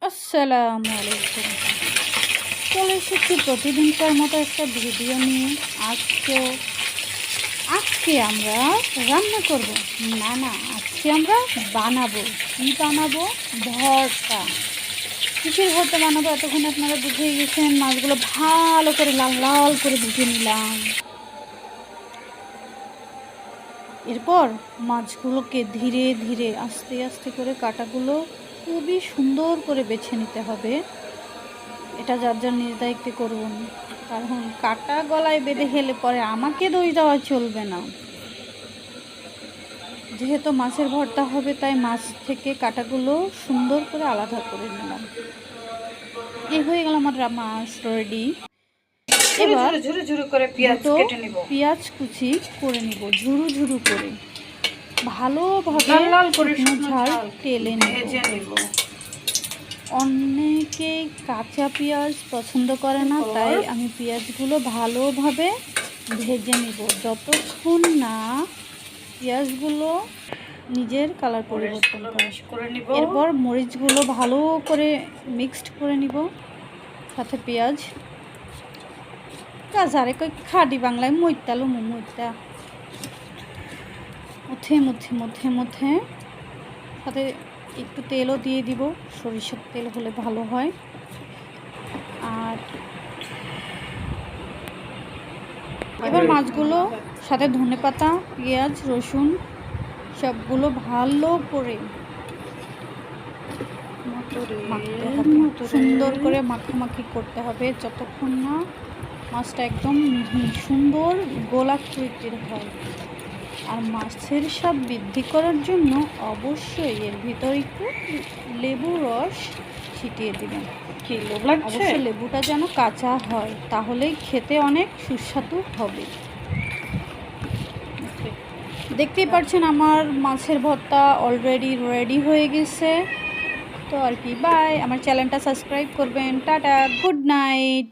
আসসালামু আলাইকুম। চলে এসেছি প্রতিদিনকার মতো একটা ভিডিও নিয়ে। আজকে আমরা রান্না করব। আজকে আমরা বানাবো। কি বানাবো? ভর্তা। কিসের ভর্তা বানাবো এতক্ষণ আপনারা বুঝেই গেছেন। মাছগুলো ভালো করে লাল লাল করে ভেজে নিলাম। এরপর মাছগুলোকে ধীরে ধীরে আস্তে আস্তে করে কাটাগুলো খুবই সুন্দর করে বেছে নিতে হবে। এটা যার যার নিজ দায়িত্বে করুন, কারণ কাটা গলায় বেঁধে হেলে পরে আমাকে দোষ দেওয়া চলবে না। যেহেতু মাছের ভর্তা হবে তাই মাছ থেকে কাটাগুলো সুন্দর করে আলাদা করে নিলাম। এই হয়ে গেল আমার মাছ রেডি। এবার ঝুরু করে পেঁয়াজ কুচি করে নিব, ঝুরু ঝুরু করে ভালোভাবে ঝাল টেলে নেব। অনেকে কাঁচা পেঁয়াজ পছন্দ করে না, তাই আমি পেঁয়াজগুলো ভালোভাবে ভেজে নিব যতক্ষণ না পেঁয়াজগুলো নিজের কালার পরিবর্তন করে নিব। এরপর মরিচগুলো ভালো করে মিক্সড করে নিব সাথে পেঁয়াজ। কাজারে কই খাটি বাংলায় মইতালো মইতা মধ্যে সাথে একটু তেলও দিয়ে দিব। সরিষার তেল হলে ভালো হয়। আর এবার মাছগুলো সাথে ধনেপাতা, পেঁয়াজ, রসুন সবগুলো ভালো করে মাখতে হবে। সুন্দর করে মাখামাখি করতে হবে যতক্ষণ না মাছটা একদম সুন্দর গোলাকৃতির হয়। আর মাছের স্বাদ বৃদ্ধি করার জন্য অবশ্যই এর ভিতর একটু লেবু রস ছিটিয়ে দিবেন। অবশ্যই লেবুটা যেন কাঁচা হয়, তাহলেই খেতে অনেক সুস্বাদু হবে। দেখতেই পাচ্ছেন আমার মাছের ভর্তা অলরেডি রেডি হয়ে গেছে। তো আর কি, বাই। আমার চ্যানেলটা সাবস্ক্রাইব করবেন। Tata, good night.